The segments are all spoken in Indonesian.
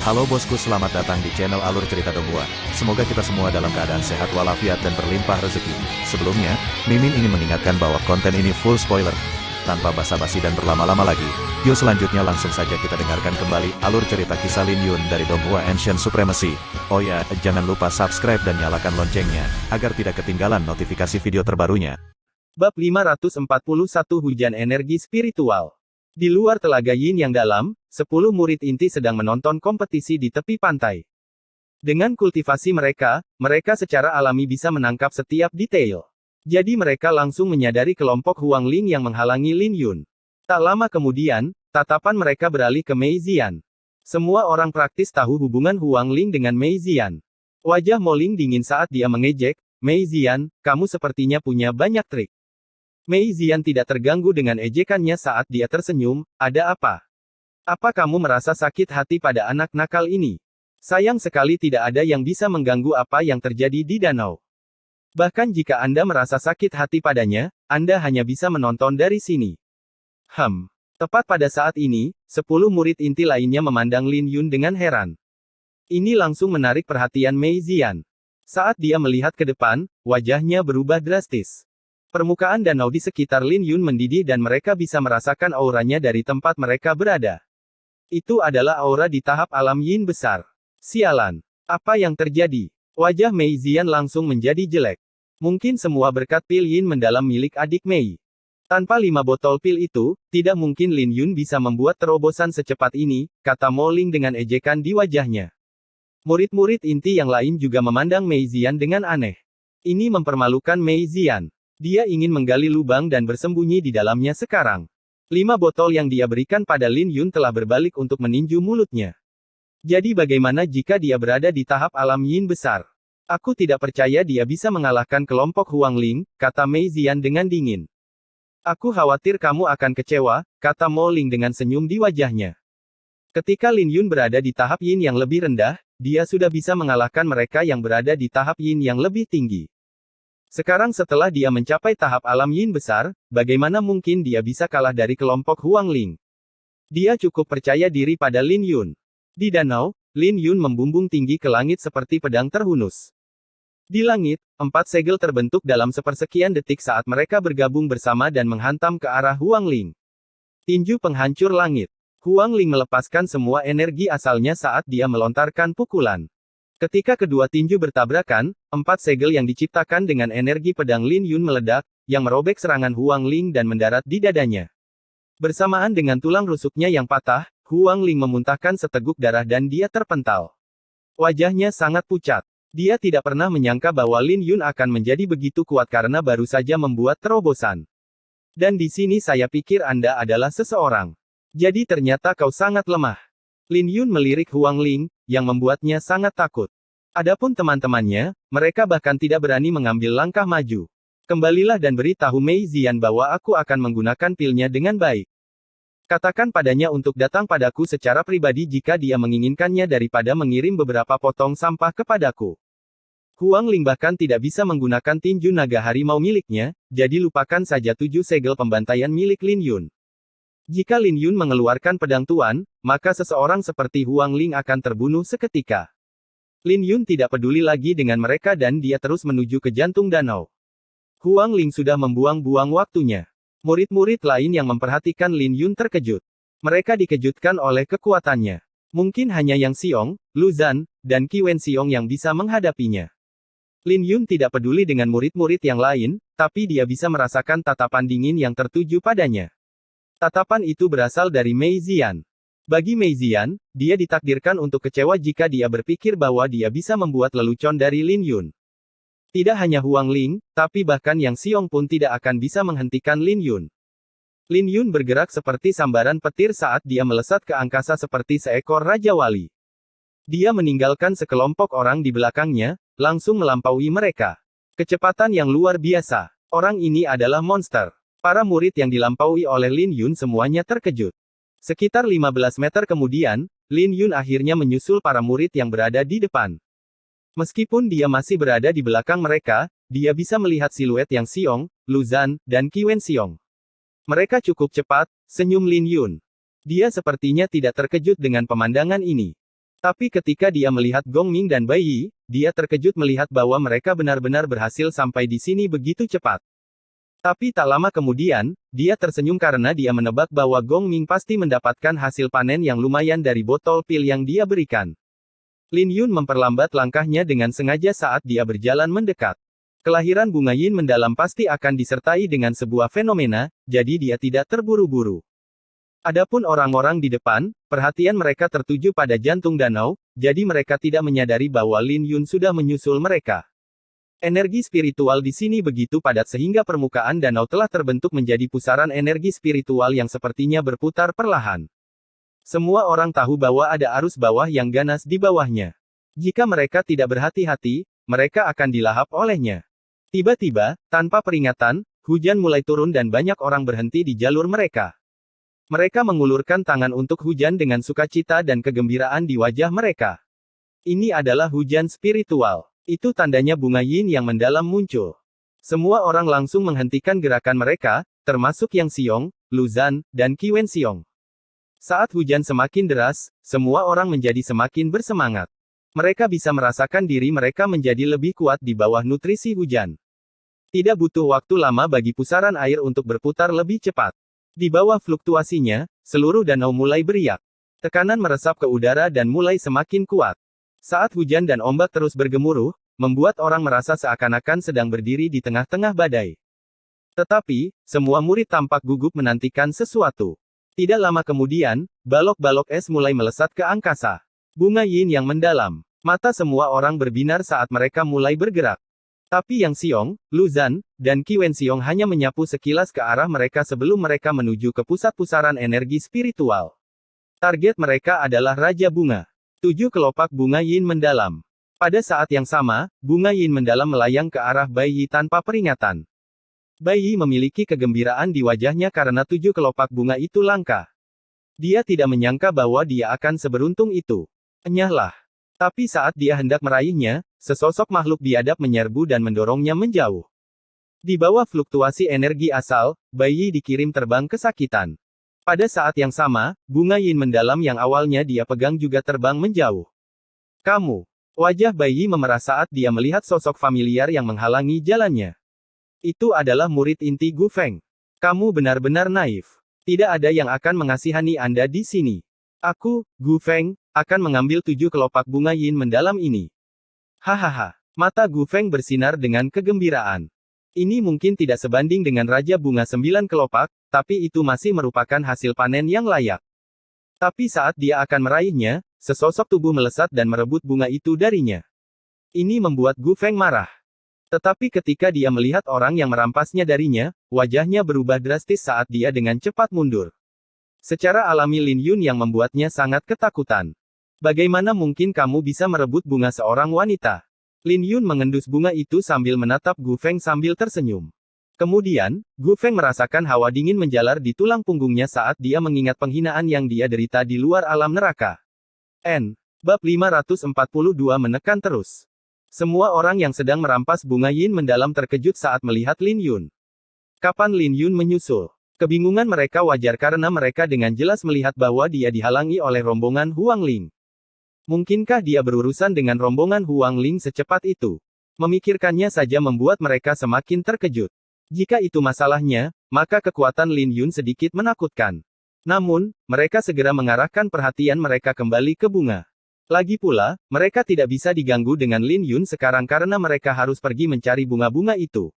Halo bosku, selamat datang di channel Alur Cerita Donghua. Semoga kita semua dalam keadaan sehat walafiat dan berlimpah rezeki. Sebelumnya, Mimin ingin mengingatkan bahwa konten ini full spoiler. Tanpa basa-basi dan berlama-lama lagi, yuk selanjutnya langsung saja kita dengarkan kembali alur cerita kisah Lin Yun dari Donghua Ancient Supremacy. Oh ya, jangan lupa subscribe dan nyalakan loncengnya, agar tidak ketinggalan notifikasi video terbarunya. Bab 541 Hujan Energi Spiritual. Di luar telaga Yin yang dalam, 10 murid inti sedang menonton kompetisi di tepi pantai. Dengan kultivasi mereka secara alami bisa menangkap setiap detail. Jadi mereka langsung menyadari kelompok Huang Ling yang menghalangi Lin Yun. Tak lama kemudian, tatapan mereka beralih ke Mei Zian. Semua orang praktis tahu hubungan Huang Ling dengan Mei Zian. Wajah Mo Ling dingin saat dia mengejek, "Mei Zian, kamu sepertinya punya banyak trik." Mei Zian tidak terganggu dengan ejekannya saat dia tersenyum, "Ada apa? Apa kamu merasa sakit hati pada anak nakal ini? Sayang sekali tidak ada yang bisa mengganggu apa yang terjadi di danau. Bahkan jika Anda merasa sakit hati padanya, Anda hanya bisa menonton dari sini." Tepat pada saat ini, 10 murid inti lainnya memandang Lin Yun dengan heran. Ini langsung menarik perhatian Mei Zian. Saat dia melihat ke depan, wajahnya berubah drastis. Permukaan danau di sekitar Lin Yun mendidih dan mereka bisa merasakan auranya dari tempat mereka berada. Itu adalah aura di tahap alam Yin besar. Sialan. Apa yang terjadi? Wajah Mei Zian langsung menjadi jelek. Mungkin semua berkat pil Yin mendalam milik adik Mei. Tanpa 5 botol pil itu, tidak mungkin Lin Yun bisa membuat terobosan secepat ini, kata Mo Ling dengan ejekan di wajahnya. Murid-murid inti yang lain juga memandang Mei Zian dengan aneh. Ini mempermalukan Mei Zian. Dia ingin menggali lubang dan bersembunyi di dalamnya sekarang. 5 botol yang dia berikan pada Lin Yun telah berbalik untuk meninju mulutnya. Jadi bagaimana jika dia berada di tahap alam Yin besar? Aku tidak percaya dia bisa mengalahkan kelompok Huang Ling, kata Mei Zian dengan dingin. Aku khawatir kamu akan kecewa, kata Mo Ling dengan senyum di wajahnya. Ketika Lin Yun berada di tahap Yin yang lebih rendah, dia sudah bisa mengalahkan mereka yang berada di tahap Yin yang lebih tinggi. Sekarang setelah dia mencapai tahap alam Yin besar, bagaimana mungkin dia bisa kalah dari kelompok Huang Ling? Dia cukup percaya diri pada Lin Yun. Di danau, Lin Yun membumbung tinggi ke langit seperti pedang terhunus. Di langit, 4 segel terbentuk dalam sepersekian detik saat mereka bergabung bersama dan menghantam ke arah Huang Ling. Tinju penghancur langit. Huang Ling melepaskan semua energi asalnya saat dia melontarkan pukulan. Ketika kedua tinju bertabrakan, 4 segel yang diciptakan dengan energi pedang Lin Yun meledak, yang merobek serangan Huang Ling dan mendarat di dadanya. Bersamaan dengan tulang rusuknya yang patah, Huang Ling memuntahkan seteguk darah dan dia terpental. Wajahnya sangat pucat. Dia tidak pernah menyangka bahwa Lin Yun akan menjadi begitu kuat karena baru saja membuat terobosan. Dan di sini saya pikir Anda adalah seseorang. Jadi ternyata kau sangat lemah. Lin Yun melirik Huang Ling, yang membuatnya sangat takut. Adapun teman-temannya, mereka bahkan tidak berani mengambil langkah maju. Kembalilah dan beritahu Mei Zian bahwa aku akan menggunakan pilnya dengan baik. Katakan padanya untuk datang padaku secara pribadi jika dia menginginkannya daripada mengirim beberapa potong sampah kepadaku. Huang Ling bahkan tidak bisa menggunakan tinju naga harimau miliknya, jadi lupakan saja 7 segel pembantaian milik Lin Yun. Jika Lin Yun mengeluarkan pedang tuan, maka seseorang seperti Huang Ling akan terbunuh seketika. Lin Yun tidak peduli lagi dengan mereka dan dia terus menuju ke jantung danau. Huang Ling sudah membuang-buang waktunya. Murid-murid lain yang memperhatikan Lin Yun terkejut. Mereka dikejutkan oleh kekuatannya. Mungkin hanya Yang Xiong, Lu Zhan, dan Qi Wen Xiong yang bisa menghadapinya. Lin Yun tidak peduli dengan murid-murid yang lain, tapi dia bisa merasakan tatapan dingin yang tertuju padanya. Tatapan itu berasal dari Mei Zian. Bagi Mei Zian, dia ditakdirkan untuk kecewa jika dia berpikir bahwa dia bisa membuat lelucon dari Lin Yun. Tidak hanya Huang Ling, tapi bahkan Yang Xiong pun tidak akan bisa menghentikan Lin Yun. Lin Yun bergerak seperti sambaran petir saat dia melesat ke angkasa seperti seekor Raja Wali. Dia meninggalkan sekelompok orang di belakangnya, langsung melampaui mereka. Kecepatan yang luar biasa. Orang ini adalah monster. Para murid yang dilampaui oleh Lin Yun semuanya terkejut. Sekitar 15 meter kemudian, Lin Yun akhirnya menyusul para murid yang berada di depan. Meskipun dia masih berada di belakang mereka, dia bisa melihat siluet Yang Xiong, Lu Zhan, dan Qi Wen Xiong. Mereka cukup cepat, senyum Lin Yun. Dia sepertinya tidak terkejut dengan pemandangan ini. Tapi ketika dia melihat Gong Ming dan Bai Yi, dia terkejut melihat bahwa mereka benar-benar berhasil sampai di sini begitu cepat. Tapi tak lama kemudian, dia tersenyum karena dia menebak bahwa Gong Ming pasti mendapatkan hasil panen yang lumayan dari botol pil yang dia berikan. Lin Yun memperlambat langkahnya dengan sengaja saat dia berjalan mendekat. Kelahiran bunga yin mendalam pasti akan disertai dengan sebuah fenomena, jadi dia tidak terburu-buru. Adapun orang-orang di depan, perhatian mereka tertuju pada jantung danau, jadi mereka tidak menyadari bahwa Lin Yun sudah menyusul mereka. Energi spiritual di sini begitu padat sehingga permukaan danau telah terbentuk menjadi pusaran energi spiritual yang sepertinya berputar perlahan. Semua orang tahu bahwa ada arus bawah yang ganas di bawahnya. Jika mereka tidak berhati-hati, mereka akan dilahap olehnya. Tiba-tiba, tanpa peringatan, hujan mulai turun dan banyak orang berhenti di jalur mereka. Mereka mengulurkan tangan untuk hujan dengan sukacita dan kegembiraan di wajah mereka. Ini adalah hujan spiritual. Itu tandanya bunga yin yang mendalam muncul. Semua orang langsung menghentikan gerakan mereka, termasuk Yang Xiong, Luzan, dan Qi Wenxiong. Saat hujan semakin deras, semua orang menjadi semakin bersemangat. Mereka bisa merasakan diri mereka menjadi lebih kuat di bawah nutrisi hujan. Tidak butuh waktu lama bagi pusaran air untuk berputar lebih cepat. Di bawah fluktuasinya, seluruh danau mulai beriak. Tekanan meresap ke udara dan mulai semakin kuat. Saat hujan dan ombak terus bergemuruh, membuat orang merasa seakan-akan sedang berdiri di tengah-tengah badai. Tetapi, semua murid tampak gugup menantikan sesuatu. Tidak lama kemudian, balok-balok es mulai melesat ke angkasa. Bunga yin yang mendalam. Mata semua orang berbinar saat mereka mulai bergerak. Tapi Yang Xiong, Luzan, dan Qi Wenxiong hanya menyapu sekilas ke arah mereka sebelum mereka menuju ke pusat pusaran energi spiritual. Target mereka adalah Raja Bunga. 7 kelopak bunga yin mendalam. Pada saat yang sama, bunga yin mendalam melayang ke arah Bai Yi tanpa peringatan. Bai Yi memiliki kegembiraan di wajahnya karena 7 kelopak bunga itu langka. Dia tidak menyangka bahwa dia akan seberuntung itu. Enyahlah. Tapi saat dia hendak meraihnya, sesosok makhluk biadab menyerbu dan mendorongnya menjauh. Di bawah fluktuasi energi asal, Bai Yi dikirim terbang kesakitan. Pada saat yang sama, bunga yin mendalam yang awalnya dia pegang juga terbang menjauh. Kamu. Wajah Bai Yi memerah saat dia melihat sosok familiar yang menghalangi jalannya. Itu adalah murid inti Gu Feng. Kamu benar-benar naif. Tidak ada yang akan mengasihani Anda di sini. Aku, Gu Feng, akan mengambil 7 kelopak bunga yin mendalam ini. Hahaha. Mata Gu Feng bersinar dengan kegembiraan. Ini mungkin tidak sebanding dengan Raja Bunga 9 kelopak, tapi itu masih merupakan hasil panen yang layak. Tapi saat dia akan meraihnya, sesosok tubuh melesat dan merebut bunga itu darinya. Ini membuat Gu Feng marah. Tetapi ketika dia melihat orang yang merampasnya darinya, wajahnya berubah drastis saat dia dengan cepat mundur. Secara alami Lin Yun yang membuatnya sangat ketakutan. Bagaimana mungkin kamu bisa merebut bunga seorang wanita? Lin Yun mengendus bunga itu sambil menatap Gu Feng sambil tersenyum. Kemudian, Gu Feng merasakan hawa dingin menjalar di tulang punggungnya saat dia mengingat penghinaan yang dia derita di luar alam neraka. Bab 542 menekan terus. Semua orang yang sedang merampas bunga yin mendalam terkejut saat melihat Lin Yun. Kapan Lin Yun menyusul? Kebingungan mereka wajar karena mereka dengan jelas melihat bahwa dia dihalangi oleh rombongan Huang Ling. Mungkinkah dia berurusan dengan rombongan Huang Ling secepat itu? Memikirkannya saja membuat mereka semakin terkejut. Jika itu masalahnya, maka kekuatan Lin Yun sedikit menakutkan. Namun, mereka segera mengarahkan perhatian mereka kembali ke bunga. Lagi pula, mereka tidak bisa diganggu dengan Lin Yun sekarang karena mereka harus pergi mencari bunga-bunga itu.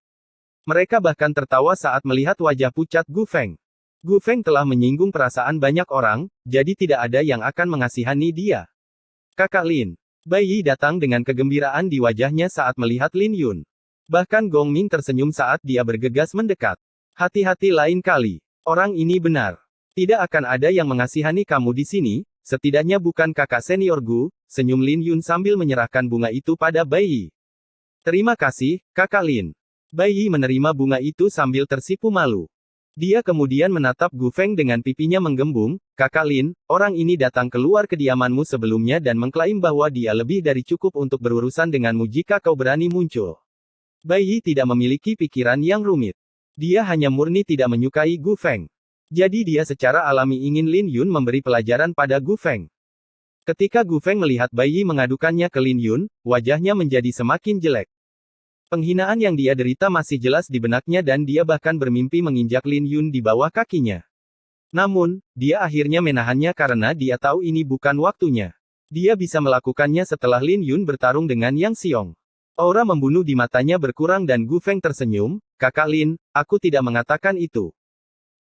Mereka bahkan tertawa saat melihat wajah pucat Gu Feng. Gu Feng telah menyinggung perasaan banyak orang, jadi tidak ada yang akan mengasihani dia. Kakak Lin. Bai Yi datang dengan kegembiraan di wajahnya saat melihat Lin Yun. Bahkan Gong Ming tersenyum saat dia bergegas mendekat. Hati-hati lain kali. Orang ini benar. Tidak akan ada yang mengasihani kamu di sini, setidaknya bukan kakak senior Gu, senyum Lin Yun sambil menyerahkan bunga itu pada Bai Yi. Terima kasih, kakak Lin. Bai Yi menerima bunga itu sambil tersipu malu. Dia kemudian menatap Gu Feng dengan pipinya menggembung, kakak Lin, orang ini datang keluar kediamanmu sebelumnya dan mengklaim bahwa dia lebih dari cukup untuk berurusan denganmu jika kau berani muncul. Bai Yi tidak memiliki pikiran yang rumit. Dia hanya murni tidak menyukai Gu Feng. Jadi dia secara alami ingin Lin Yun memberi pelajaran pada Gu Feng. Ketika Gu Feng melihat Bai Yi mengadukannya ke Lin Yun, wajahnya menjadi semakin jelek. Penghinaan yang dia derita masih jelas di benaknya dan dia bahkan bermimpi menginjak Lin Yun di bawah kakinya. Namun, dia akhirnya menahannya karena dia tahu ini bukan waktunya. Dia bisa melakukannya setelah Lin Yun bertarung dengan Yang Xiong. Aura membunuh di matanya berkurang dan Gu Feng tersenyum, "Kakak Lin, aku tidak mengatakan itu.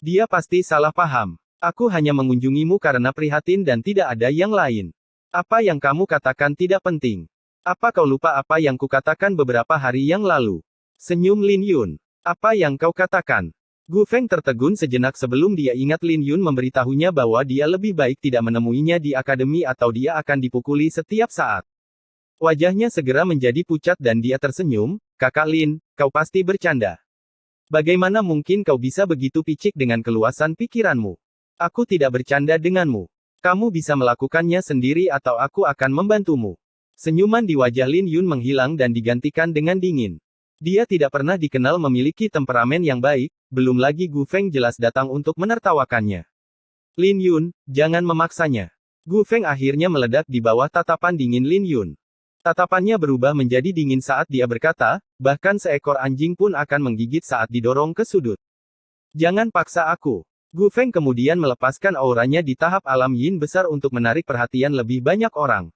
Dia pasti salah paham. Aku hanya mengunjungimu karena prihatin dan tidak ada yang lain. Apa yang kamu katakan tidak penting. Apa kau lupa apa yang kukatakan beberapa hari yang lalu?" Senyum Lin Yun. "Apa yang kau katakan?" Gu Feng tertegun sejenak sebelum dia ingat Lin Yun memberitahunya bahwa dia lebih baik tidak menemuinya di akademi atau dia akan dipukuli setiap saat. Wajahnya segera menjadi pucat dan dia tersenyum, "Kakak Lin, kau pasti bercanda. Bagaimana mungkin kau bisa begitu picik dengan keluasan pikiranmu? Aku tidak bercanda denganmu. Kamu bisa melakukannya sendiri atau aku akan membantumu." Senyuman di wajah Lin Yun menghilang dan digantikan dengan dingin. Dia tidak pernah dikenal memiliki temperamen yang baik, belum lagi Gu Feng jelas datang untuk menertawakannya. "Lin Yun, jangan memaksanya." Gu Feng akhirnya meledak di bawah tatapan dingin Lin Yun. Tatapannya berubah menjadi dingin saat dia berkata, "Bahkan seekor anjing pun akan menggigit saat didorong ke sudut. Jangan paksa aku." Gu Feng kemudian melepaskan auranya di tahap alam yin besar untuk menarik perhatian lebih banyak orang.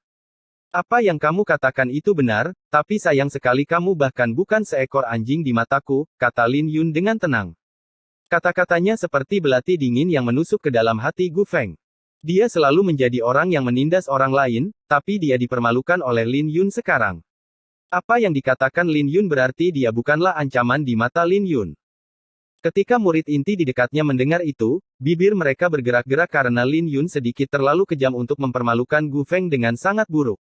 "Apa yang kamu katakan itu benar, tapi sayang sekali kamu bahkan bukan seekor anjing di mataku," kata Lin Yun dengan tenang. Kata-katanya seperti belati dingin yang menusuk ke dalam hati Gu Feng. Dia selalu menjadi orang yang menindas orang lain, tapi dia dipermalukan oleh Lin Yun sekarang. Apa yang dikatakan Lin Yun berarti dia bukanlah ancaman di mata Lin Yun. Ketika murid inti di dekatnya mendengar itu, bibir mereka bergerak-gerak karena Lin Yun sedikit terlalu kejam untuk mempermalukan Gu Feng dengan sangat buruk.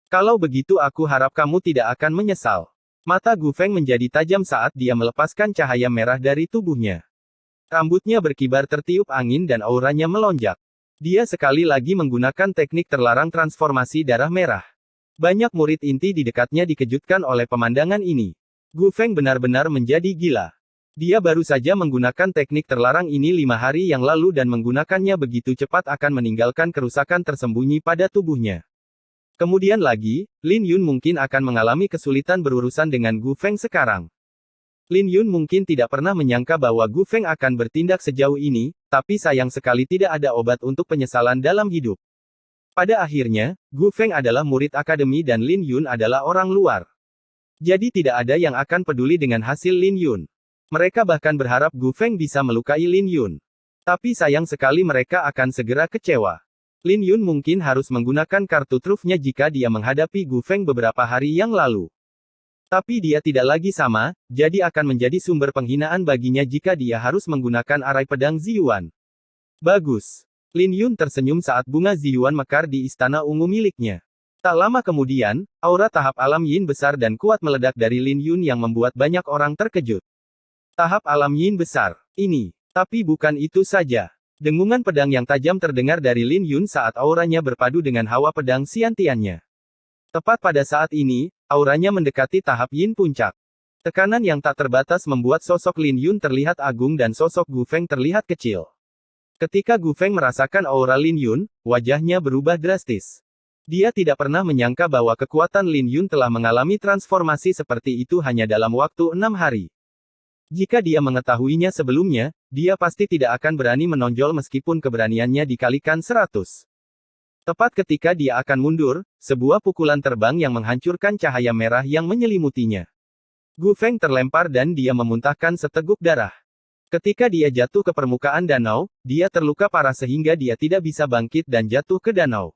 "Kalau begitu aku harap kamu tidak akan menyesal." Mata Gu Feng menjadi tajam saat dia melepaskan cahaya merah dari tubuhnya. Rambutnya berkibar tertiup angin dan auranya melonjak. Dia sekali lagi menggunakan teknik terlarang transformasi darah merah. Banyak murid inti di dekatnya dikejutkan oleh pemandangan ini. Gu Feng benar-benar menjadi gila. Dia baru saja menggunakan teknik terlarang ini 5 hari yang lalu dan menggunakannya begitu cepat akan meninggalkan kerusakan tersembunyi pada tubuhnya. Kemudian lagi, Lin Yun mungkin akan mengalami kesulitan berurusan dengan Gu Feng sekarang. Lin Yun mungkin tidak pernah menyangka bahwa Gu Feng akan bertindak sejauh ini, tapi sayang sekali tidak ada obat untuk penyesalan dalam hidup. Pada akhirnya, Gu Feng adalah murid akademi dan Lin Yun adalah orang luar. Jadi tidak ada yang akan peduli dengan hasil Lin Yun. Mereka bahkan berharap Gu Feng bisa melukai Lin Yun. Tapi sayang sekali mereka akan segera kecewa. Lin Yun mungkin harus menggunakan kartu trufnya jika dia menghadapi Gu Feng beberapa hari yang lalu. Tapi dia tidak lagi sama, jadi akan menjadi sumber penghinaan baginya jika dia harus menggunakan arai pedang Ziyuan. Bagus. Lin Yun tersenyum saat bunga Ziyuan mekar di istana ungu miliknya. Tak lama kemudian, aura tahap alam yin besar dan kuat meledak dari Lin Yun yang membuat banyak orang terkejut. Tahap alam yin besar. Ini. Tapi bukan itu saja. Dengungan pedang yang tajam terdengar dari Lin Yun saat auranya berpadu dengan hawa pedang Xiantiannya. Tepat pada saat ini, auranya mendekati tahap yin puncak. Tekanan yang tak terbatas membuat sosok Lin Yun terlihat agung dan sosok Gu Feng terlihat kecil. Ketika Gu Feng merasakan aura Lin Yun, wajahnya berubah drastis. Dia tidak pernah menyangka bahwa kekuatan Lin Yun telah mengalami transformasi seperti itu hanya dalam waktu 6 hari. Jika dia mengetahuinya sebelumnya, dia pasti tidak akan berani menonjol meskipun keberaniannya dikalikan 100. Tepat ketika dia akan mundur, sebuah pukulan terbang yang menghancurkan cahaya merah yang menyelimutinya. Gu Feng terlempar dan dia memuntahkan seteguk darah. Ketika dia jatuh ke permukaan danau, dia terluka parah sehingga dia tidak bisa bangkit dan jatuh ke danau.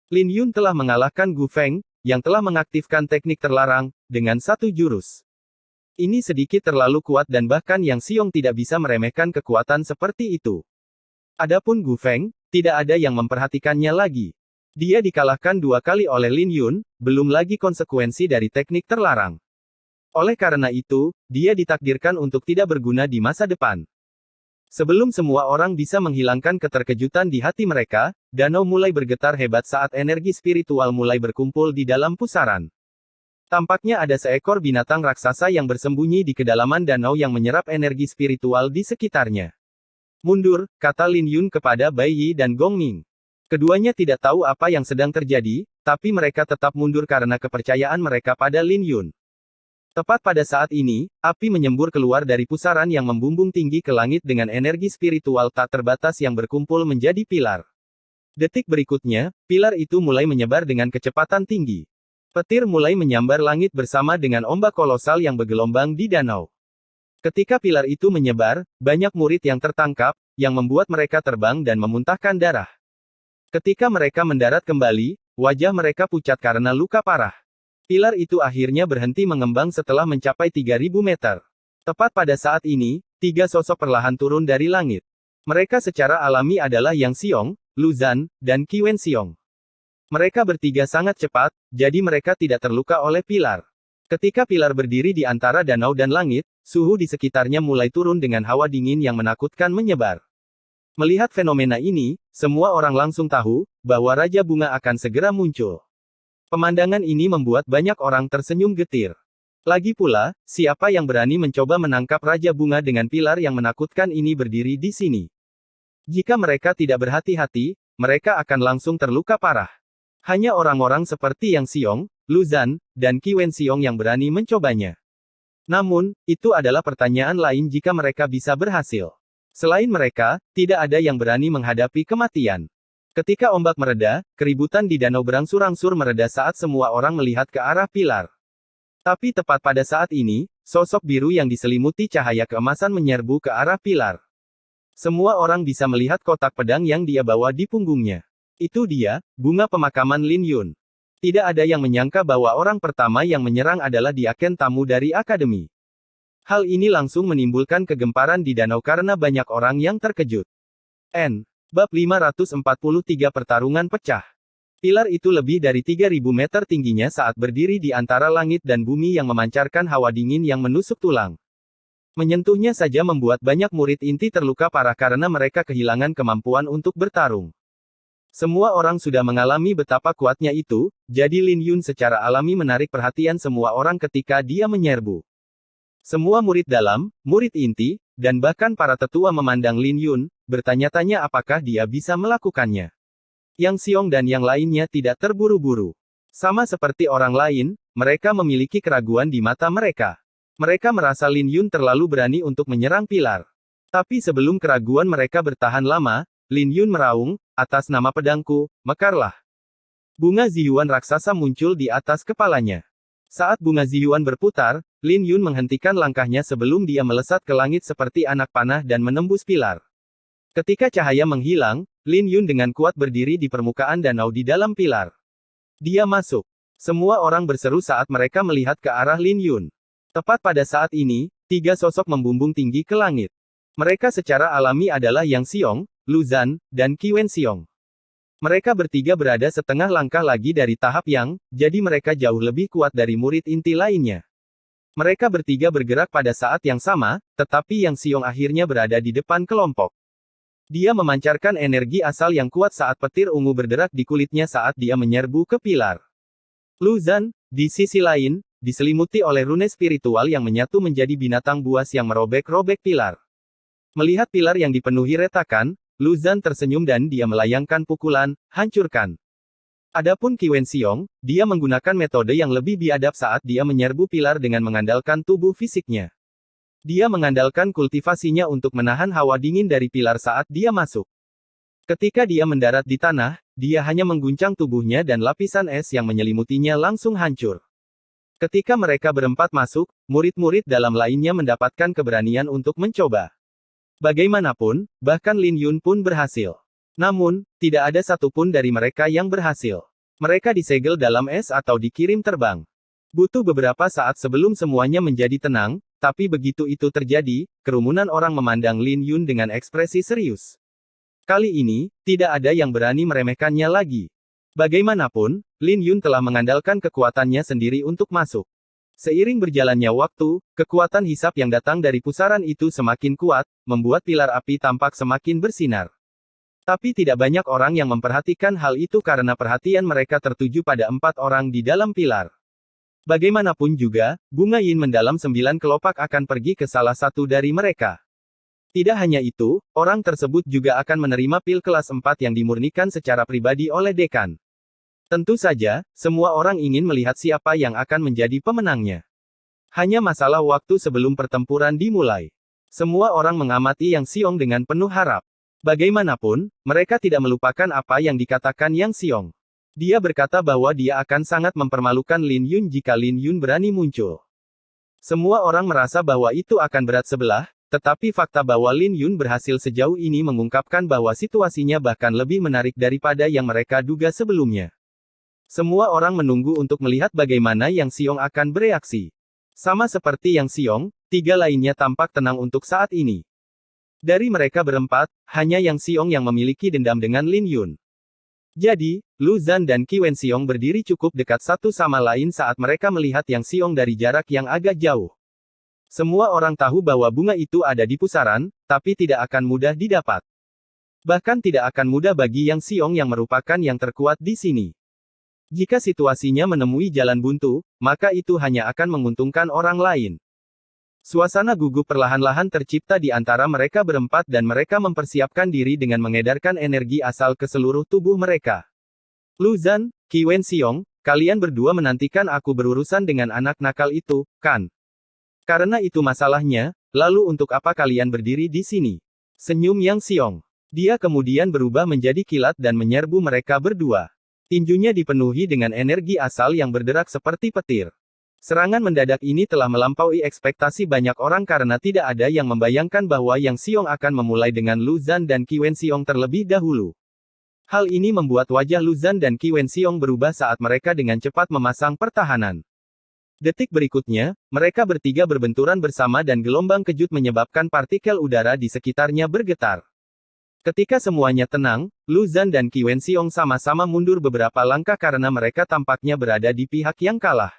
Lin Yun telah mengalahkan Gu Feng, yang telah mengaktifkan teknik terlarang, dengan satu jurus. Ini sedikit terlalu kuat dan bahkan Yang Xiong tidak bisa meremehkan kekuatan seperti itu. Adapun Gu Feng, tidak ada yang memperhatikannya lagi. Dia dikalahkan 2 kali oleh Lin Yun, belum lagi konsekuensi dari teknik terlarang. Oleh karena itu, dia ditakdirkan untuk tidak berguna di masa depan. Sebelum semua orang bisa menghilangkan keterkejutan di hati mereka, danau mulai bergetar hebat saat energi spiritual mulai berkumpul di dalam pusaran. Tampaknya ada seekor binatang raksasa yang bersembunyi di kedalaman danau yang menyerap energi spiritual di sekitarnya. "Mundur," kata Lin Yun kepada Bai Yi dan Gong Ming. Keduanya tidak tahu apa yang sedang terjadi, tapi mereka tetap mundur karena kepercayaan mereka pada Lin Yun. Tepat pada saat ini, api menyembur keluar dari pusaran yang membumbung tinggi ke langit dengan energi spiritual tak terbatas yang berkumpul menjadi pilar. Detik berikutnya, pilar itu mulai menyebar dengan kecepatan tinggi. Petir mulai menyambar langit bersama dengan ombak kolosal yang bergelombang di danau. Ketika pilar itu menyebar, banyak murid yang tertangkap, yang membuat mereka terbang dan memuntahkan darah. Ketika mereka mendarat kembali, wajah mereka pucat karena luka parah. Pilar itu akhirnya berhenti mengembang setelah mencapai 3.000 meter. Tepat pada saat ini, 3 sosok perlahan turun dari langit. Mereka secara alami adalah Yang Xiong, Lu Zhan, dan Qi Wenxiong. Mereka bertiga sangat cepat, jadi mereka tidak terluka oleh pilar. Ketika pilar berdiri di antara danau dan langit, suhu di sekitarnya mulai turun dengan hawa dingin yang menakutkan menyebar. Melihat fenomena ini, semua orang langsung tahu bahwa Raja Bunga akan segera muncul. Pemandangan ini membuat banyak orang tersenyum getir. Lagi pula, siapa yang berani mencoba menangkap Raja Bunga dengan pilar yang menakutkan ini berdiri di sini? Jika mereka tidak berhati-hati, mereka akan langsung terluka parah. Hanya orang-orang seperti Yang Xiong, Lu Zhan, dan Qi Wenxiong yang berani mencobanya. Namun, itu adalah pertanyaan lain jika mereka bisa berhasil. Selain mereka, tidak ada yang berani menghadapi kematian. Ketika ombak mereda, keributan di danau berangsur-angsur mereda saat semua orang melihat ke arah pilar. Tapi tepat pada saat ini, sosok biru yang diselimuti cahaya keemasan menyerbu ke arah pilar. Semua orang bisa melihat kotak pedang yang dia bawa di punggungnya. Itu dia, bunga pemakaman Lin Yun. Tidak ada yang menyangka bahwa orang pertama yang menyerang adalah diaken tamu dari akademi. Hal ini langsung menimbulkan kegemparan di danau karena banyak orang yang terkejut. Bab 543 Pertarungan Pecah. Pilar itu lebih dari 3.000 meter tingginya saat berdiri di antara langit dan bumi yang memancarkan hawa dingin yang menusuk tulang. Menyentuhnya saja membuat banyak murid inti terluka parah karena mereka kehilangan kemampuan untuk bertarung. Semua orang sudah mengalami betapa kuatnya itu, jadi Lin Yun secara alami menarik perhatian semua orang ketika dia menyerbu. Semua murid dalam, murid inti, dan bahkan para tetua memandang Lin Yun, bertanya-tanya apakah dia bisa melakukannya. Yang Xiong dan yang lainnya tidak terburu-buru. Sama seperti orang lain, mereka memiliki keraguan di mata mereka. Mereka merasa Lin Yun terlalu berani untuk menyerang pilar. Tapi sebelum keraguan mereka bertahan lama, Lin Yun meraung, atas nama pedangku, mekarlah. Bunga Ziyuan raksasa muncul di atas kepalanya. Saat bunga Ziyuan berputar, Lin Yun menghentikan langkahnya sebelum dia melesat ke langit seperti anak panah dan menembus pilar. Ketika cahaya menghilang, Lin Yun dengan kuat berdiri di permukaan danau di dalam pilar. Dia masuk. Semua orang berseru saat mereka melihat ke arah Lin Yun. Tepat pada saat ini, 3 sosok membumbung tinggi ke langit. Mereka secara alami adalah Yang Xiong, Lu Zhan, dan Qi Wenxiong. Mereka bertiga berada setengah langkah lagi dari tahap yang, jadi mereka jauh lebih kuat dari murid inti lainnya. Mereka bertiga bergerak pada saat yang sama, tetapi Yang Xiong akhirnya berada di depan kelompok. Dia memancarkan energi asal yang kuat saat petir ungu berderak di kulitnya saat dia menyerbu ke pilar. Lu Zhan, di sisi lain, diselimuti oleh rune spiritual yang menyatu menjadi binatang buas yang merobek-robek pilar. Melihat pilar yang dipenuhi retakan, Lu Zhan tersenyum dan dia melayangkan pukulan, hancurkan. Adapun Qi Wenxiong, dia menggunakan metode yang lebih biadab saat dia menyerbu pilar dengan mengandalkan tubuh fisiknya. Dia mengandalkan kultivasinya untuk menahan hawa dingin dari pilar saat dia masuk. Ketika dia mendarat di tanah, dia hanya mengguncang tubuhnya dan lapisan es yang menyelimutinya langsung hancur. Ketika mereka berempat masuk, murid-murid dalam lainnya mendapatkan keberanian untuk mencoba. Bagaimanapun, bahkan Lin Yun pun berhasil. Namun, tidak ada satupun dari mereka yang berhasil. Mereka disegel dalam es atau dikirim terbang. Butuh beberapa saat sebelum semuanya menjadi tenang, tapi begitu itu terjadi, kerumunan orang memandang Lin Yun dengan ekspresi serius. Kali ini, tidak ada yang berani meremehkannya lagi. Bagaimanapun, Lin Yun telah mengandalkan kekuatannya sendiri untuk masuk. Seiring berjalannya waktu, kekuatan hisap yang datang dari pusaran itu semakin kuat, membuat pilar api tampak semakin bersinar. Tapi tidak banyak orang yang memperhatikan hal itu karena perhatian mereka tertuju pada 4 orang di dalam pilar. Bagaimanapun juga, bunga yin mendalam 9 kelopak akan pergi ke salah satu dari mereka. Tidak hanya itu, orang tersebut juga akan menerima pil kelas 4 yang dimurnikan secara pribadi oleh dekan. Tentu saja, semua orang ingin melihat siapa yang akan menjadi pemenangnya. Hanya masalah waktu sebelum pertempuran dimulai. Semua orang mengamati Yang Xiong dengan penuh harap. Bagaimanapun, mereka tidak melupakan apa yang dikatakan Yang Xiong. Dia berkata bahwa dia akan sangat mempermalukan Lin Yun jika Lin Yun berani muncul. Semua orang merasa bahwa itu akan berat sebelah, tetapi fakta bahwa Lin Yun berhasil sejauh ini mengungkapkan bahwa situasinya bahkan lebih menarik daripada yang mereka duga sebelumnya. Semua orang menunggu untuk melihat bagaimana Yang Xiong akan bereaksi. Sama seperti Yang Xiong, 3 lainnya tampak tenang untuk saat ini. Dari mereka berempat, hanya Yang Xiong yang memiliki dendam dengan Lin Yun. Jadi, Lu Zhan dan Qi Wenxiong berdiri cukup dekat satu sama lain saat mereka melihat Yang Xiong dari jarak yang agak jauh. Semua orang tahu bahwa bunga itu ada di pusaran, tapi tidak akan mudah didapat. Bahkan tidak akan mudah bagi Yang Xiong yang merupakan yang terkuat di sini. Jika situasinya menemui jalan buntu, maka itu hanya akan menguntungkan orang lain. Suasana gugup perlahan-lahan tercipta di antara mereka berempat dan mereka mempersiapkan diri dengan mengedarkan energi asal ke seluruh tubuh mereka. Lu Zhan, Qi Wenxiong, kalian berdua menantikan aku berurusan dengan anak nakal itu, kan? Karena itu masalahnya, lalu untuk apa kalian berdiri di sini? Senyum Yang Xiong. Dia kemudian berubah menjadi kilat dan menyerbu mereka berdua. Tinjunya dipenuhi dengan energi asal yang berderak seperti petir. Serangan mendadak ini telah melampaui ekspektasi banyak orang karena tidak ada yang membayangkan bahwa Yang Xiong akan memulai dengan Lu Zhan dan Qi Wenxiong terlebih dahulu. Hal ini membuat wajah Lu Zhan dan Qi Wenxiong berubah saat mereka dengan cepat memasang pertahanan. Detik berikutnya, mereka bertiga berbenturan bersama dan gelombang kejut menyebabkan partikel udara di sekitarnya bergetar. Ketika semuanya tenang, Lu Zhan dan Qi Wenxiong sama-sama mundur beberapa langkah karena mereka tampaknya berada di pihak yang kalah.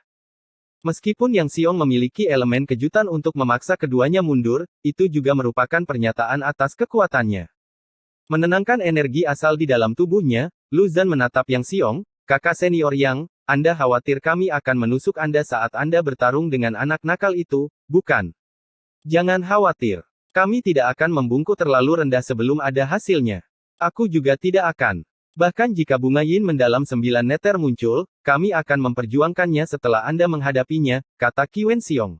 Meskipun Yang Xiong memiliki elemen kejutan untuk memaksa keduanya mundur, itu juga merupakan pernyataan atas kekuatannya. Menenangkan energi asal di dalam tubuhnya, Lu Zhan menatap Yang Xiong, kakak senior Yang, Anda khawatir kami akan menusuk Anda saat Anda bertarung dengan anak nakal itu, bukan? Jangan khawatir. Kami tidak akan membungkuk terlalu rendah sebelum ada hasilnya. Aku juga tidak akan. Bahkan jika bunga yin mendalam 9 meter muncul, kami akan memperjuangkannya setelah Anda menghadapinya, kata Qi Wenxiong.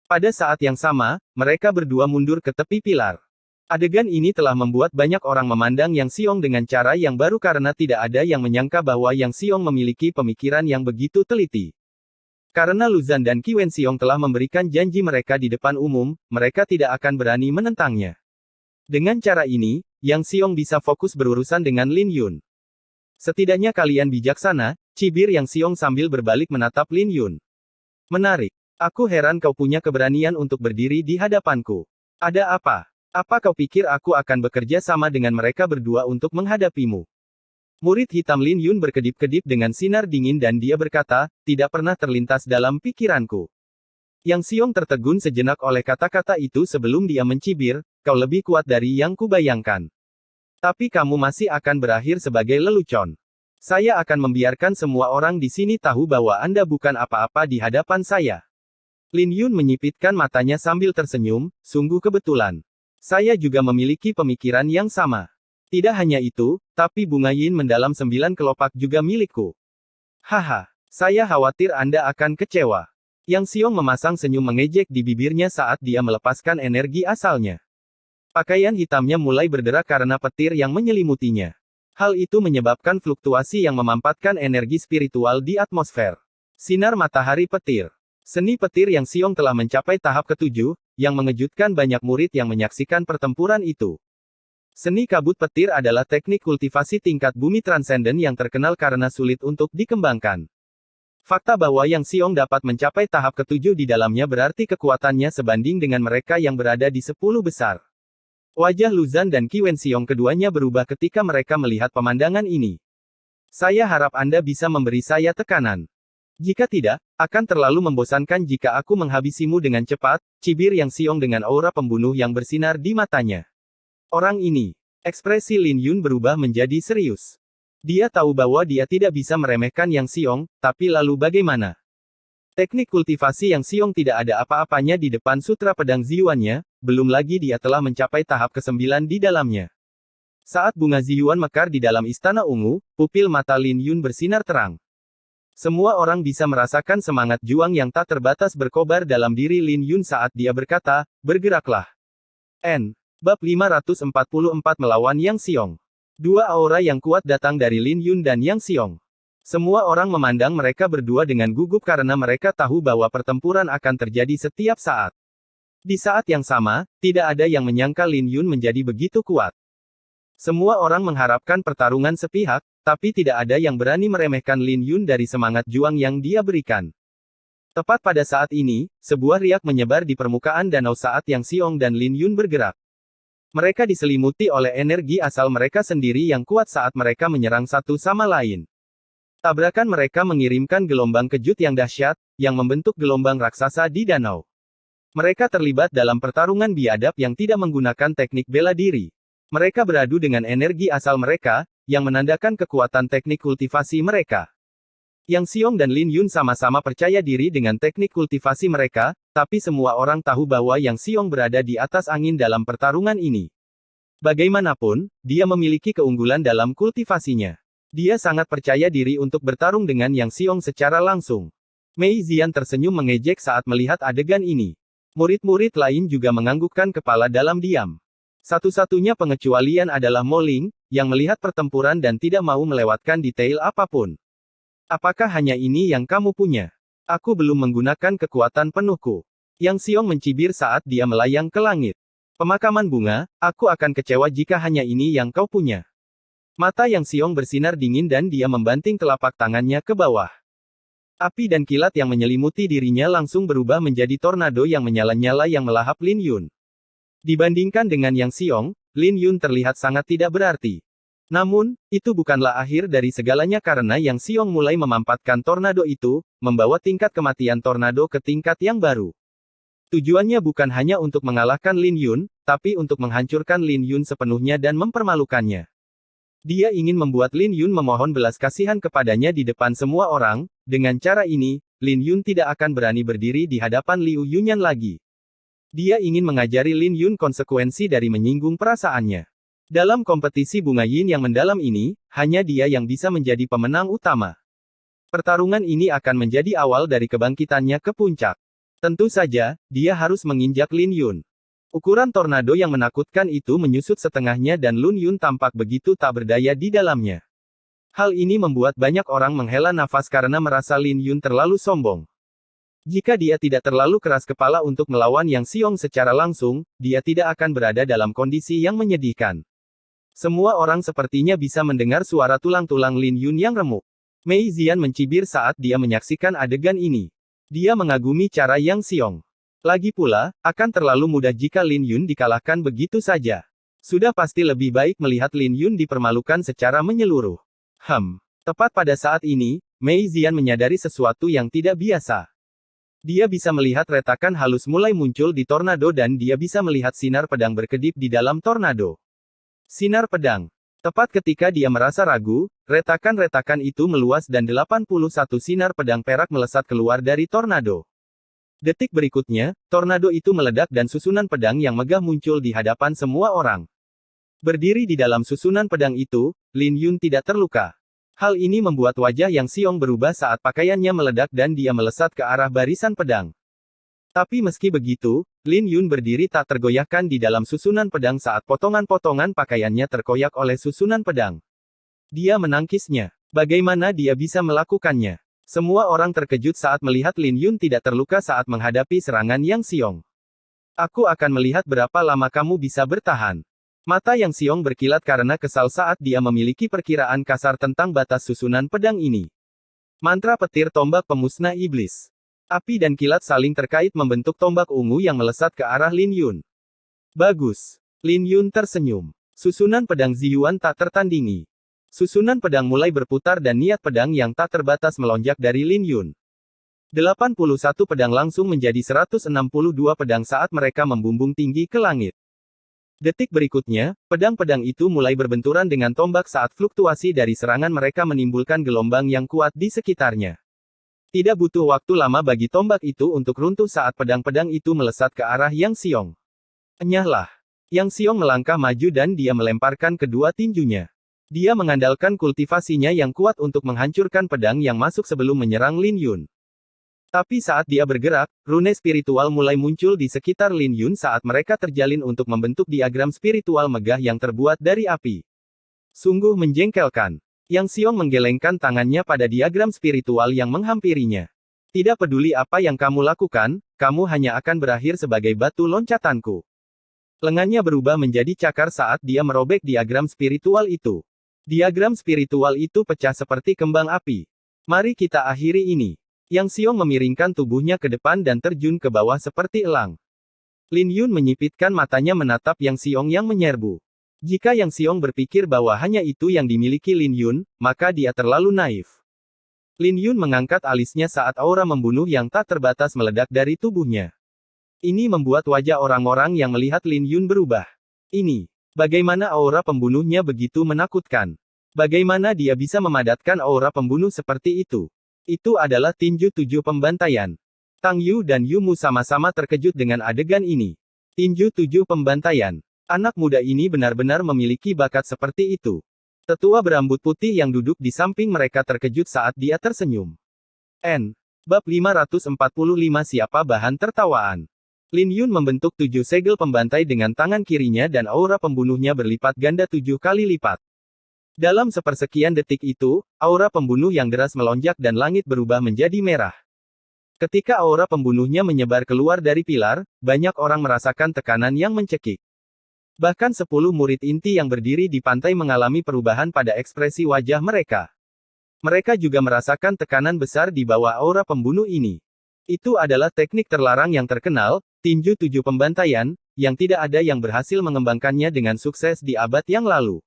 Pada saat yang sama, mereka berdua mundur ke tepi pilar. Adegan ini telah membuat banyak orang memandang Yang Xiong dengan cara yang baru karena tidak ada yang menyangka bahwa Yang Xiong memiliki pemikiran yang begitu teliti. Karena Lu Zhan dan Qi Wenxiong telah memberikan janji mereka di depan umum, mereka tidak akan berani menentangnya. Dengan cara ini, Yang Xiong bisa fokus berurusan dengan Lin Yun. Setidaknya kalian bijaksana, cibir Yang Xiong sambil berbalik menatap Lin Yun. Menarik. Aku heran kau punya keberanian untuk berdiri di hadapanku. Ada apa? Apa kau pikir aku akan bekerja sama dengan mereka berdua untuk menghadapimu? Murid hitam Lin Yun berkedip-kedip dengan sinar dingin dan dia berkata, tidak pernah terlintas dalam pikiranku. Yang Xiong tertegun sejenak oleh kata-kata itu sebelum dia mencibir, kau lebih kuat dari yang kubayangkan. Tapi kamu masih akan berakhir sebagai lelucon. Saya akan membiarkan semua orang di sini tahu bahwa Anda bukan apa-apa di hadapan saya. Lin Yun menyipitkan matanya sambil tersenyum, sungguh kebetulan. Saya juga memiliki pemikiran yang sama. Tidak hanya itu, tapi bunga yin mendalam 9 kelopak juga milikku. Haha, saya khawatir Anda akan kecewa. Yang Xiong memasang senyum mengejek di bibirnya saat dia melepaskan energi asalnya. Pakaian hitamnya mulai berderak karena petir yang menyelimutinya. Hal itu menyebabkan fluktuasi yang memampatkan energi spiritual di atmosfer. Sinar matahari petir. Seni petir Yang Xiong telah mencapai tahap ke-7, yang mengejutkan banyak murid yang menyaksikan pertempuran itu. Seni kabut petir adalah teknik kultivasi tingkat bumi transenden yang terkenal karena sulit untuk dikembangkan. Fakta bahwa Yang Xiong dapat mencapai tahap ke-7 di dalamnya berarti kekuatannya sebanding dengan mereka yang berada di 10 besar. Wajah Lu Zhan dan Qi Wenxiong keduanya berubah ketika mereka melihat pemandangan ini. Saya harap Anda bisa memberi saya tekanan. Jika tidak, akan terlalu membosankan jika aku menghabisimu dengan cepat, cibir Yang Xiong dengan aura pembunuh yang bersinar di matanya. Orang ini, ekspresi Lin Yun berubah menjadi serius. Dia tahu bahwa dia tidak bisa meremehkan Yang Xiong, tapi lalu bagaimana? Teknik kultivasi Yang Xiong tidak ada apa-apanya di depan sutra pedang Ziyuannya, belum lagi dia telah mencapai tahap ke-9 di dalamnya. Saat bunga Ziyuan mekar di dalam istana ungu, pupil mata Lin Yun bersinar terang. Semua orang bisa merasakan semangat juang yang tak terbatas berkobar dalam diri Lin Yun saat dia berkata, "Bergeraklah." Bab 544 melawan Yang Xiong. Dua aura yang kuat datang dari Lin Yun dan Yang Xiong. Semua orang memandang mereka berdua dengan gugup karena mereka tahu bahwa pertempuran akan terjadi setiap saat. Di saat yang sama, tidak ada yang menyangka Lin Yun menjadi begitu kuat. Semua orang mengharapkan pertarungan sepihak, tapi tidak ada yang berani meremehkan Lin Yun dari semangat juang yang dia berikan. Tepat pada saat ini, sebuah riak menyebar di permukaan danau saat Yang Xiong dan Lin Yun bergerak. Mereka diselimuti oleh energi asal mereka sendiri yang kuat saat mereka menyerang satu sama lain. Tabrakan mereka mengirimkan gelombang kejut yang dahsyat, yang membentuk gelombang raksasa di danau. Mereka terlibat dalam pertarungan biadab yang tidak menggunakan teknik bela diri. Mereka beradu dengan energi asal mereka, yang menandakan kekuatan teknik kultivasi mereka. Yang Xiong dan Lin Yun sama-sama percaya diri dengan teknik kultivasi mereka, tapi semua orang tahu bahwa Yang Xiong berada di atas angin dalam pertarungan ini. Bagaimanapun, dia memiliki keunggulan dalam kultivasinya. Dia sangat percaya diri untuk bertarung dengan Yang Xiong secara langsung. Mei Zian tersenyum mengejek saat melihat adegan ini. Murid-murid lain juga menganggukkan kepala dalam diam. Satu-satunya pengecualian adalah Mo Ling, yang melihat pertempuran dan tidak mau melewatkan detail apapun. Apakah hanya ini yang kamu punya? Aku belum menggunakan kekuatan penuhku. Yang Xiong mencibir saat dia melayang ke langit. Pemakaman bunga, aku akan kecewa jika hanya ini yang kau punya. Mata Yang Xiong bersinar dingin dan dia membanting telapak tangannya ke bawah. Api dan kilat yang menyelimuti dirinya langsung berubah menjadi tornado yang menyala-nyala yang melahap Lin Yun. Dibandingkan dengan Yang Xiong, Lin Yun terlihat sangat tidak berarti. Namun, itu bukanlah akhir dari segalanya karena Yang Xiong mulai memampatkan tornado itu, membawa tingkat kematian tornado ke tingkat yang baru. Tujuannya bukan hanya untuk mengalahkan Lin Yun, tapi untuk menghancurkan Lin Yun sepenuhnya dan mempermalukannya. Dia ingin membuat Lin Yun memohon belas kasihan kepadanya di depan semua orang, dengan cara ini, Lin Yun tidak akan berani berdiri di hadapan Liu Yunyan lagi. Dia ingin mengajari Lin Yun konsekuensi dari menyinggung perasaannya. Dalam kompetisi bunga yin yang mendalam ini, hanya dia yang bisa menjadi pemenang utama. Pertarungan ini akan menjadi awal dari kebangkitannya ke puncak. Tentu saja, dia harus menginjak Lin Yun. Ukuran tornado yang menakutkan itu menyusut setengahnya dan Lin Yun tampak begitu tak berdaya di dalamnya. Hal ini membuat banyak orang menghela nafas karena merasa Lin Yun terlalu sombong. Jika dia tidak terlalu keras kepala untuk melawan Yang Xiong secara langsung, dia tidak akan berada dalam kondisi yang menyedihkan. Semua orang sepertinya bisa mendengar suara tulang-tulang Lin Yun yang remuk. Mei Zian mencibir saat dia menyaksikan adegan ini. Dia mengagumi cara Yang Xiong. Lagi pula, akan terlalu mudah jika Lin Yun dikalahkan begitu saja. Sudah pasti lebih baik melihat Lin Yun dipermalukan secara menyeluruh. Tepat pada saat ini, Mei Zian menyadari sesuatu yang tidak biasa. Dia bisa melihat retakan halus mulai muncul di tornado dan dia bisa melihat sinar pedang berkedip di dalam tornado. Sinar pedang. Tepat ketika dia merasa ragu, retakan-retakan itu meluas dan 81 sinar pedang perak melesat keluar dari tornado. Detik berikutnya, tornado itu meledak dan susunan pedang yang megah muncul di hadapan semua orang. Berdiri di dalam susunan pedang itu, Lin Yun tidak terluka. Hal ini membuat wajah Yang Xiong berubah saat pakaiannya meledak dan dia melesat ke arah barisan pedang. Tapi meski begitu, Lin Yun berdiri tak tergoyahkan di dalam susunan pedang saat potongan-potongan pakaiannya terkoyak oleh susunan pedang. Dia menangkisnya. Bagaimana dia bisa melakukannya? Semua orang terkejut saat melihat Lin Yun tidak terluka saat menghadapi serangan Yang Xiong. Aku akan melihat berapa lama kamu bisa bertahan. Mata Yang Xiong berkilat karena kesal saat dia memiliki perkiraan kasar tentang batas susunan pedang ini. Mantra petir tombak pemusnah iblis. Api dan kilat saling terkait membentuk tombak ungu yang melesat ke arah Lin Yun. Bagus. Lin Yun tersenyum. Susunan pedang Ziyuan tak tertandingi. Susunan pedang mulai berputar dan niat pedang yang tak terbatas melonjak dari Lin Yun. 81 pedang langsung menjadi 162 pedang saat mereka membumbung tinggi ke langit. Detik berikutnya, pedang-pedang itu mulai berbenturan dengan tombak saat fluktuasi dari serangan mereka menimbulkan gelombang yang kuat di sekitarnya. Tidak butuh waktu lama bagi tombak itu untuk runtuh saat pedang-pedang itu melesat ke arah Yang Xiong. Enyahlah. Yang Xiong melangkah maju dan dia melemparkan kedua tinjunya. Dia mengandalkan kultivasinya yang kuat untuk menghancurkan pedang yang masuk sebelum menyerang Lin Yun. Tapi saat dia bergerak, rune spiritual mulai muncul di sekitar Lin Yun saat mereka terjalin untuk membentuk diagram spiritual megah yang terbuat dari api. Sungguh menjengkelkan. Yang Xiong menggelengkan tangannya pada diagram spiritual yang menghampirinya. Tidak peduli apa yang kamu lakukan, kamu hanya akan berakhir sebagai batu loncatanku. Lengannya berubah menjadi cakar saat dia merobek diagram spiritual itu. Diagram spiritual itu pecah seperti kembang api. Mari kita akhiri ini. Yang Xiong memiringkan tubuhnya ke depan dan terjun ke bawah seperti elang. Lin Yun menyipitkan matanya menatap Yang Xiong yang menyerbu. Jika Yang Xiong berpikir bahwa hanya itu yang dimiliki Lin Yun, maka dia terlalu naif. Lin Yun mengangkat alisnya saat aura membunuh yang tak terbatas meledak dari tubuhnya. Ini membuat wajah orang-orang yang melihat Lin Yun berubah. Ini, bagaimana aura pembunuhnya begitu menakutkan? Bagaimana dia bisa memadatkan aura pembunuh seperti itu? Itu adalah tinju 7 pembantaian. Tang Yu dan Yu Mu sama-sama terkejut dengan adegan ini. Tinju 7 pembantaian. Anak muda ini benar-benar memiliki bakat seperti itu. Tetua berambut putih yang duduk di samping mereka terkejut saat dia tersenyum. Bab 545 Siapa bahan tertawaan? Lin Yun membentuk 7 segel pembantai dengan tangan kirinya dan aura pembunuhnya berlipat ganda 7 kali lipat. Dalam sepersekian detik itu, aura pembunuh yang deras melonjak dan langit berubah menjadi merah. Ketika aura pembunuhnya menyebar keluar dari pilar, banyak orang merasakan tekanan yang mencekik. Bahkan 10 murid inti yang berdiri di pantai mengalami perubahan pada ekspresi wajah mereka. Mereka juga merasakan tekanan besar di bawah aura pembunuh ini. Itu adalah teknik terlarang yang terkenal, tinju 7 pembantaian, yang tidak ada yang berhasil mengembangkannya dengan sukses di abad yang lalu.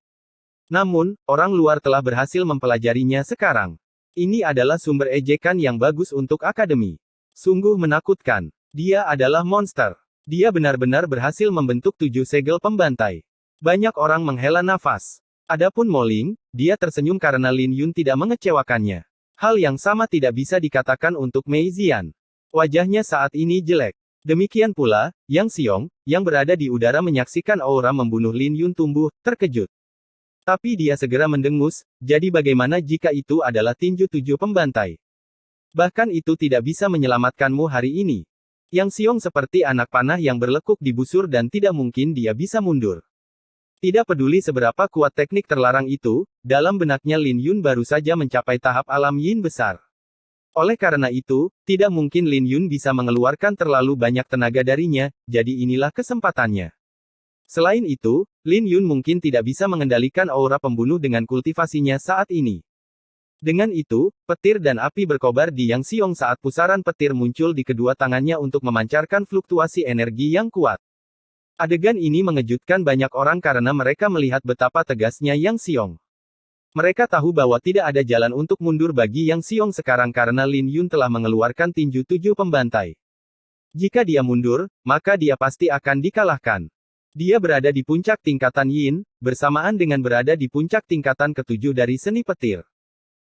Namun, orang luar telah berhasil mempelajarinya sekarang. Ini adalah sumber ejekan yang bagus untuk akademi. Sungguh menakutkan. Dia adalah monster. Dia benar-benar berhasil membentuk 7 segel pembantai. Banyak orang menghela nafas. Adapun Mo Ling, dia tersenyum karena Lin Yun tidak mengecewakannya. Hal yang sama tidak bisa dikatakan untuk Mei Zian. Wajahnya saat ini jelek. Demikian pula, Yang Xiong, yang berada di udara menyaksikan aura membunuh Lin Yun tumbuh, terkejut. Tapi dia segera mendengus, jadi bagaimana jika itu adalah tinju 7 pembantai? Bahkan itu tidak bisa menyelamatkanmu hari ini. Yang Xiong seperti anak panah yang berlekuk di busur dan tidak mungkin dia bisa mundur. Tidak peduli seberapa kuat teknik terlarang itu, dalam benaknya Lin Yun baru saja mencapai tahap alam yin besar. Oleh karena itu, tidak mungkin Lin Yun bisa mengeluarkan terlalu banyak tenaga darinya, jadi inilah kesempatannya. Selain itu, Lin Yun mungkin tidak bisa mengendalikan aura pembunuh dengan kultivasinya saat ini. Dengan itu, petir dan api berkobar di Yang Xiong saat pusaran petir muncul di kedua tangannya untuk memancarkan fluktuasi energi yang kuat. Adegan ini mengejutkan banyak orang karena mereka melihat betapa tegasnya Yang Xiong. Mereka tahu bahwa tidak ada jalan untuk mundur bagi Yang Xiong sekarang karena Lin Yun telah mengeluarkan tinju 7 pembantai. Jika dia mundur, maka dia pasti akan dikalahkan. Dia berada di puncak tingkatan yin, bersamaan dengan berada di puncak tingkatan ke-7 dari seni petir.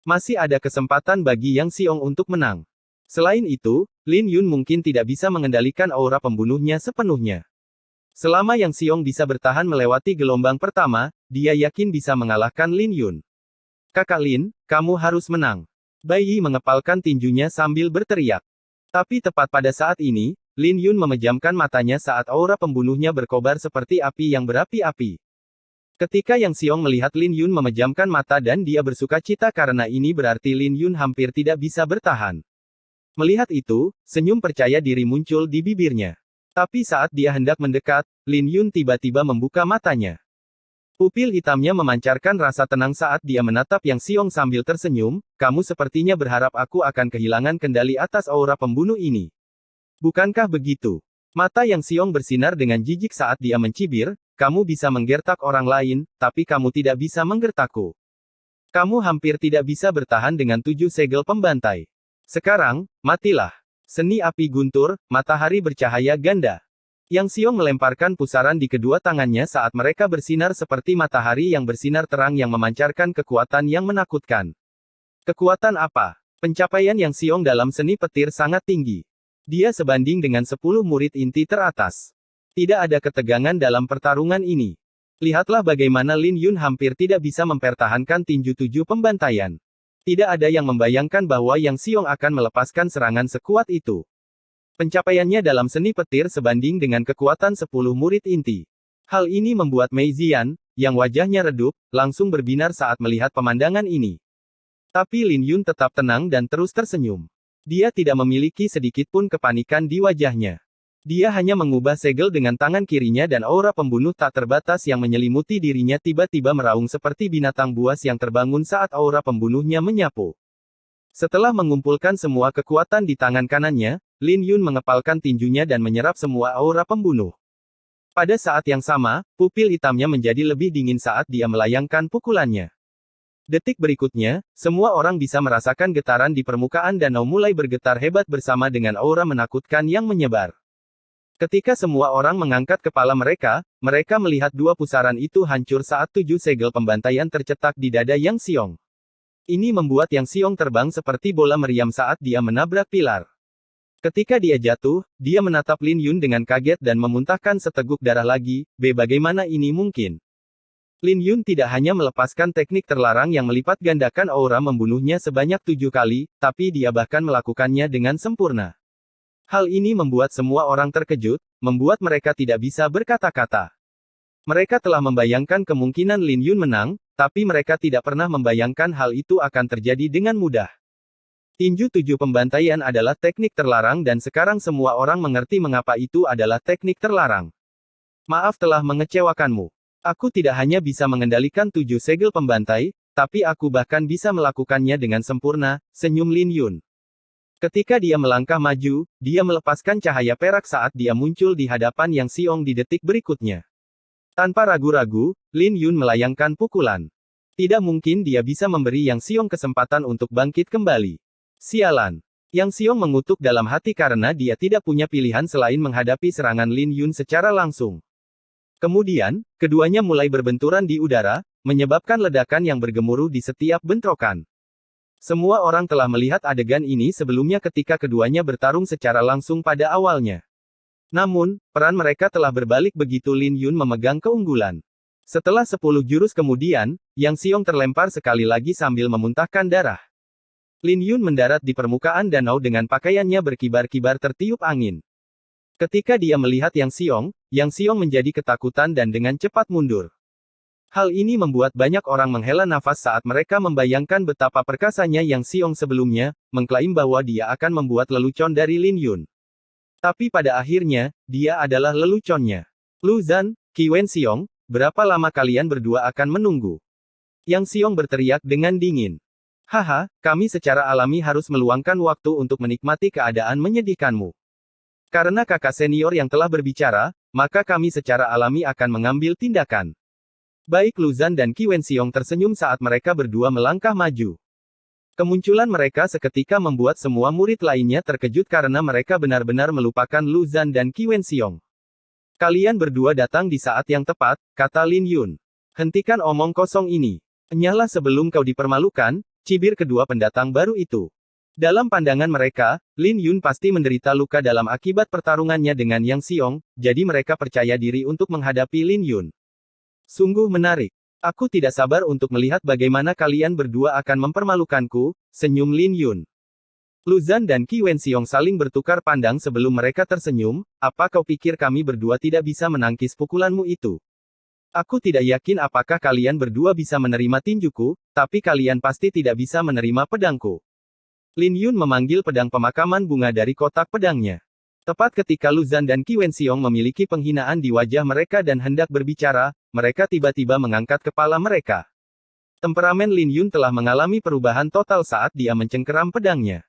Masih ada kesempatan bagi Yang Xiong untuk menang. Selain itu, Lin Yun mungkin tidak bisa mengendalikan aura pembunuhnya sepenuhnya. Selama Yang Xiong bisa bertahan melewati gelombang pertama, dia yakin bisa mengalahkan Lin Yun. Kakak Lin, kamu harus menang. Bai Yi mengepalkan tinjunya sambil berteriak. Tapi tepat pada saat ini, Lin Yun memejamkan matanya saat aura pembunuhnya berkobar seperti api yang berapi-api. Ketika Yang Xiong melihat Lin Yun memejamkan mata dan dia bersukacita karena ini berarti Lin Yun hampir tidak bisa bertahan. Melihat itu, senyum percaya diri muncul di bibirnya. Tapi saat dia hendak mendekat, Lin Yun tiba-tiba membuka matanya. Pupil hitamnya memancarkan rasa tenang saat dia menatap Yang Xiong sambil tersenyum, kamu sepertinya berharap aku akan kehilangan kendali atas aura pembunuh ini. Bukankah begitu? Mata Yang Xiong bersinar dengan jijik saat dia mencibir, kamu bisa menggertak orang lain, tapi kamu tidak bisa menggertakku. Kamu hampir tidak bisa bertahan dengan 7 segel pembantai. Sekarang, matilah. Seni api guntur, matahari bercahaya ganda. Yang Xiong melemparkan pusaran di kedua tangannya saat mereka bersinar seperti matahari yang bersinar terang yang memancarkan kekuatan yang menakutkan. Kekuatan apa? Pencapaian Yang Xiong dalam seni petir sangat tinggi. Dia sebanding dengan 10 murid inti teratas. Tidak ada ketegangan dalam pertarungan ini. Lihatlah bagaimana Lin Yun hampir tidak bisa mempertahankan tinju 7 pembantaian. Tidak ada yang membayangkan bahwa Yang Xiong akan melepaskan serangan sekuat itu. Pencapaiannya dalam seni petir sebanding dengan kekuatan 10 murid inti. Hal ini membuat Mei Zian, yang wajahnya redup, langsung berbinar saat melihat pemandangan ini. Tapi Lin Yun tetap tenang dan terus tersenyum. Dia tidak memiliki sedikitpun kepanikan di wajahnya. Dia hanya mengubah segel dengan tangan kirinya dan aura pembunuh tak terbatas yang menyelimuti dirinya tiba-tiba meraung seperti binatang buas yang terbangun saat aura pembunuhnya menyapu. Setelah mengumpulkan semua kekuatan di tangan kanannya, Lin Yun mengepalkan tinjunya dan menyerap semua aura pembunuh. Pada saat yang sama, pupil hitamnya menjadi lebih dingin saat dia melayangkan pukulannya. Detik berikutnya, semua orang bisa merasakan getaran di permukaan danau mulai bergetar hebat bersama dengan aura menakutkan yang menyebar. Ketika semua orang mengangkat kepala mereka, mereka melihat 2 pusaran itu hancur saat 7 segel pembantaian tercetak di dada Yang Xiong. Ini membuat Yang Xiong terbang seperti bola meriam saat dia menabrak pilar. Ketika dia jatuh, dia menatap Lin Yun dengan kaget dan memuntahkan seteguk darah lagi. Bagaimana ini mungkin? Lin Yun tidak hanya melepaskan teknik terlarang yang melipat gandakan aura membunuhnya sebanyak 7 kali, tapi dia bahkan melakukannya dengan sempurna. Hal ini membuat semua orang terkejut, membuat mereka tidak bisa berkata-kata. Mereka telah membayangkan kemungkinan Lin Yun menang, tapi mereka tidak pernah membayangkan hal itu akan terjadi dengan mudah. Tinju 7 pembantaian adalah teknik terlarang dan sekarang semua orang mengerti mengapa itu adalah teknik terlarang. Maaf telah mengecewakanmu. Aku tidak hanya bisa mengendalikan 7 segel pembantai, tapi aku bahkan bisa melakukannya dengan sempurna, senyum Lin Yun. Ketika dia melangkah maju, dia melepaskan cahaya perak saat dia muncul di hadapan Yang Xiong di detik berikutnya. Tanpa ragu-ragu, Lin Yun melayangkan pukulan. Tidak mungkin dia bisa memberi Yang Xiong kesempatan untuk bangkit kembali. Sialan. Yang Xiong mengutuk dalam hati karena dia tidak punya pilihan selain menghadapi serangan Lin Yun secara langsung. Kemudian, keduanya mulai berbenturan di udara, menyebabkan ledakan yang bergemuruh di setiap bentrokan. Semua orang telah melihat adegan ini sebelumnya ketika keduanya bertarung secara langsung pada awalnya. Namun, peran mereka telah berbalik begitu Lin Yun memegang keunggulan. Setelah 10 jurus kemudian, Yang Xiong terlempar sekali lagi sambil memuntahkan darah. Lin Yun mendarat di permukaan danau dengan pakaiannya berkibar-kibar tertiup angin. Ketika dia melihat Yang Xiong menjadi ketakutan dan dengan cepat mundur. Hal ini membuat banyak orang menghela nafas saat mereka membayangkan betapa perkasanya Yang Xiong sebelumnya, mengklaim bahwa dia akan membuat lelucon dari Lin Yun. Tapi pada akhirnya, dia adalah leluconnya. Lu Zhan, Qi Wenxiong, berapa lama kalian berdua akan menunggu? Yang Xiong berteriak dengan dingin. Haha, kami secara alami harus meluangkan waktu untuk menikmati keadaan menyedihkanmu. Karena kakak senior yang telah berbicara, maka kami secara alami akan mengambil tindakan. Baik Lu Zhan dan Qi Wenxiong tersenyum saat mereka berdua melangkah maju. Kemunculan mereka seketika membuat semua murid lainnya terkejut karena mereka benar-benar melupakan Lu Zhan dan Qi Wenxiong. Kalian berdua datang di saat yang tepat, kata Lin Yun. Hentikan omong kosong ini. Enyahlah sebelum kau dipermalukan, cibir kedua pendatang baru itu. Dalam pandangan mereka, Lin Yun pasti menderita luka dalam akibat pertarungannya dengan Yang Xiong, jadi mereka percaya diri untuk menghadapi Lin Yun. Sungguh menarik. Aku tidak sabar untuk melihat bagaimana kalian berdua akan mempermalukanku, senyum Lin Yun. Lu Zhan dan Qi Wenxiong saling bertukar pandang sebelum mereka tersenyum, apa kau pikir kami berdua tidak bisa menangkis pukulanmu itu? Aku tidak yakin apakah kalian berdua bisa menerima tinjuku, tapi kalian pasti tidak bisa menerima pedangku. Lin Yun memanggil pedang pemakaman bunga dari kotak pedangnya. Tepat ketika Lu Zhan dan Qi Wenxiong memiliki penghinaan di wajah mereka dan hendak berbicara, mereka tiba-tiba mengangkat kepala mereka. Temperamen Lin Yun telah mengalami perubahan total saat dia mencengkeram pedangnya.